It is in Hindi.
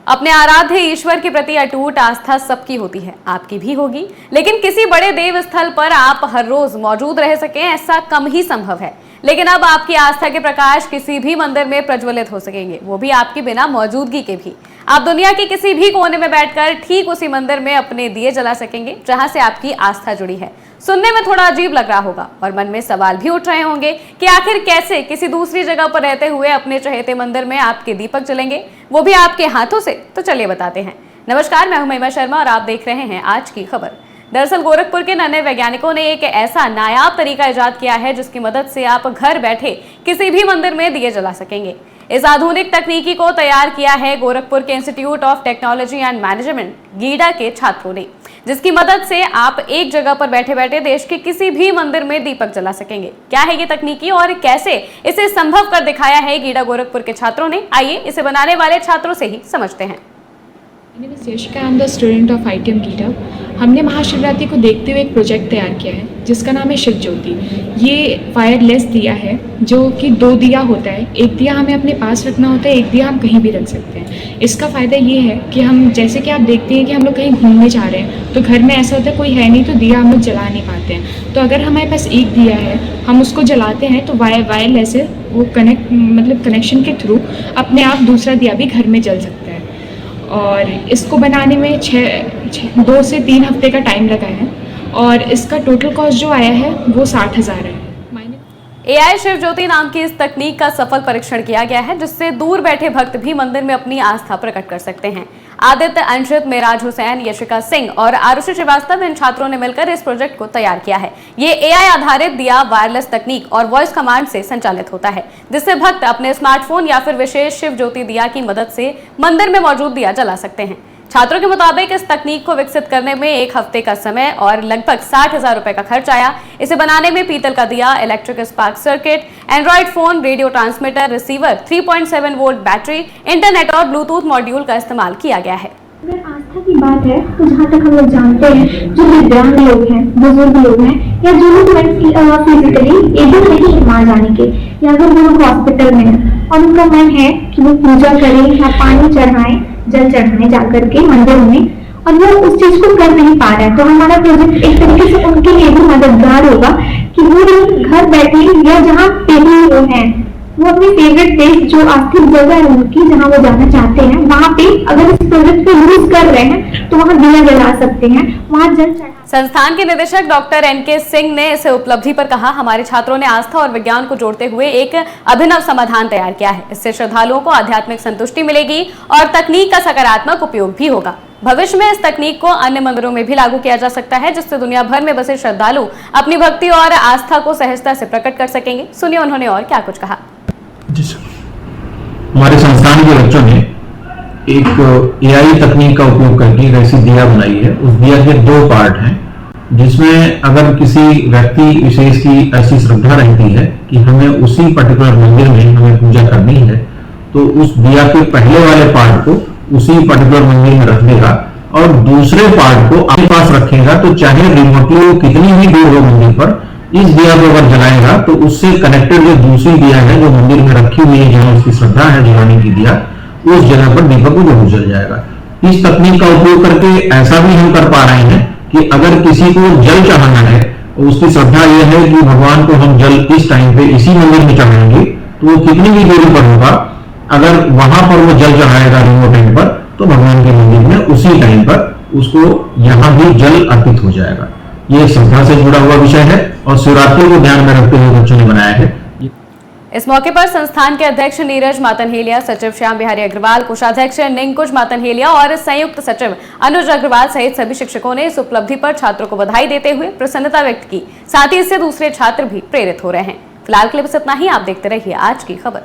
अपने आराध्य ईश्वर के प्रति अटूट आस्था सबकी होती है, आपकी भी होगी। लेकिन किसी बड़े देव स्थल पर आप हर रोज मौजूद रह सकें, ऐसा कम ही संभव है। लेकिन अब आपकी आस्था के प्रकाश किसी भी मंदिर में प्रज्वलित हो सकेंगे, वो भी आपकी बिना मौजूदगी के भी। आप दुनिया के किसी भी कोने में बैठकर ठीक उसी मंदिर में अपने दिए जला सकेंगे जहां से आपकी आस्था जुड़ी है। सुनने में थोड़ा अजीब लग रहा होगा और मन में सवाल भी उठ रहे होंगे कि आखिर कैसे किसी दूसरी जगह पर रहते हुए अपने चहेते मंदिर में आपके दीपक जलेंगे, वो भी आपके हाथों से। तो चलिए बताते हैं। नमस्कार, मैं हूं महिमा शर्मा और आप देख रहे हैं आज की खबर। दरअसल गोरखपुर के नन्हे वैज्ञानिकों ने एक ऐसा नायाब तरीका इजाद किया है जिसकी मदद से आप घर बैठे किसी भी मंदिर में दिए जला सकेंगे। इस आधुनिक तकनीकी को तैयार किया है गोरखपुर के institute of technology and management GIDA के छात्रों ने, जिसकी मदद से आप एक जगह पर बैठे बैठे देश के किसी भी मंदिर में दीपक जला सकेंगे। क्या है ये तकनीकी और कैसे इसे संभव कर दिखाया है गीडा गोरखपुर के छात्रों ने, आइए इसे बनाने वाले छात्रों से ही समझते हैं। Yashika, I am the student of ITM GIDA. हमने महाशिवरात्रि को देखते हुए एक प्रोजेक्ट तैयार किया है जिसका नाम है शिव ज्योति। ये वायरलेस दिया है जो कि 2 दिया होता है। एक दिया हमें अपने पास रखना होता है, एक दिया हम कहीं भी रख सकते हैं। इसका फ़ायदा ये है कि हम जैसे कि आप देखते हैं कि हम लोग कहीं घूमने जा रहे हैं तो घर में ऐसा होता है कोई है नहीं तो दिया हम लोग जला नहीं पाते हैं। तो अगर हमारे पास एक दिया है, हम उसको जलाते हैं तो वायरलेस है, वो कनेक्शन के थ्रू अपने आप दूसरा दिया भी घर में जल सकता है। और इसको बनाने में 2 से 3 हफ्ते का टाइम लगा है और इसका टोटल कॉस्ट जो आया है वो 60,000 है। AI शिव ज्योति नाम की इस तकनीक का सफल परीक्षण किया गया है जिससे दूर बैठे भक्त भी मंदिर में अपनी आस्था प्रकट कर सकते हैं। आदित्य, अंशित, मेराज हुसैन, यशिका सिंह और आरुषि श्रीवास्तव इन छात्रों ने मिलकर इस प्रोजेक्ट को तैयार किया है। ये AI आधारित दिया वायरलेस तकनीक और वॉइस कमांड से संचालित होता है जिससे भक्त अपने स्मार्टफोन या फिर विशेष शिव ज्योति दिया की मदद से मंदिर में मौजूद दिया जला सकते हैं। छात्रों के मुताबिक इस तकनीक को विकसित करने में 1 हफ्ते का समय और लगभग 60,000 रुपए का खर्च आया। इसे बनाने में पीतल का दिया, electric spark circuit, Android phone, radio transmitter, receiver, 3.7 volt battery, internet और ब्लूटूथ मॉड्यूल का इस्तेमाल किया गया है। अगर आस्था की बात है तो जहाँ तक हम लोग जानते हैं, जो दिव्यांग लोग हैं, बुजुर्ग लोग हैं या जो लोग फिजिकली एबल नहीं है वहाँ जाने के, या अगर वो लोग हॉस्पिटल में है और उनका मन है कि वो पूजा करें या पानी चढ़ाएं, जल चढ़ाने जाकर के मंदिर में, और वो उस चीज को कर नहीं पा रहा है, तो हमारा प्रोजेक्ट एक तरीके से उनके लिए भी मददगार होगा कि वो लोग घर बैठे या जहाँ पे भी वो हैं, वो अपनी फेवरेट प्लेस जो आस्थिक जगह है उनकी, जहाँ वो जाना चाहते हैं, वहाँ पे अगर इस प्रोजेक्ट को यूज कर रहे हैं तो वहाँ दिया जला सकते हैं, वहाँ जल चढ़ा। संस्थान के निदेशक डॉक्टर NK सिंह ने इस उपलब्धि पर कहा, हमारे छात्रों ने आस्था और विज्ञान को जोड़ते हुए एक अभिनव समाधान तैयार किया है। इससे श्रद्धालुओं को आध्यात्मिक संतुष्टि मिलेगी और तकनीक का सकारात्मक उपयोग भी होगा। भविष्य में इस तकनीक को अन्य मंदिरों में भी लागू किया जा सकता है जिससे दुनिया भर में बसे श्रद्धालु अपनी भक्ति और आस्था को सहजता से प्रकट कर सकेंगे। सुनिए उन्होंने और क्या कुछ कहा। जी सर, हमारे संस्थान के बच्चों ने एक AI तकनीक का उपयोग करके एक ऐसी दिया बनाई है। उस दिया के 2 पार्ट हैं जिसमें अगर किसी व्यक्ति विशेष की ऐसी श्रद्धा रहती है कि हमें उसी पर्टिकुलर मंदिर में हमें पूजा करनी है तो उस दिया के पहले वाले पार्ट को उसी पर्टिकुलर मंदिर में रख देगा और दूसरे पार्ट को अपने पास रखेगा। तो चाहे रिमोटली वो कितनी ही दूर हो मंदिर पर, इस दिया को अगर जलाएगा तो उससे कनेक्टेड जो दूसरी दिया है जो मंदिर में रखी हुई है, जहां उसकी श्रद्धा है जलाने की दिया, उस जगह पर दीपक को जरूर जल जाएगा। इस तकनीक का उपयोग करके ऐसा भी हम कर पा रहे हैं कि अगर किसी को जल चढ़ाना है, उसकी श्रद्धा यह है कि भगवान को हम जल इस टाइम पे इसी मंदिर में चढ़ाएंगे, तो वो कितनी भी दूरी पर होगा, अगर वहां पर वो जल चढ़ाएगा रिमोट टाइम पर, तो भगवान के मंदिर में उसी टाइम पर उसको यहाँ भी जल अर्पित हो जाएगा। ये श्रद्धा से जुड़ा हुआ विषय है और शिवरात्रि को ध्यान में रखते हुए बच्चों ने बनाया है। इस मौके पर संस्थान के अध्यक्ष नीरज मातनहेलिया, सचिव श्याम बिहारी अग्रवाल, कोषाध्यक्ष निंकुश मातनहेलिया और संयुक्त सचिव अनुज अग्रवाल सहित सभी शिक्षकों ने इस उपलब्धि पर छात्रों को बधाई देते हुए प्रसन्नता व्यक्त की। साथ ही इससे दूसरे छात्र भी प्रेरित हो रहे हैं। फिलहाल के लिए बस इतना ही। आप देखते रहिए आज की खबर।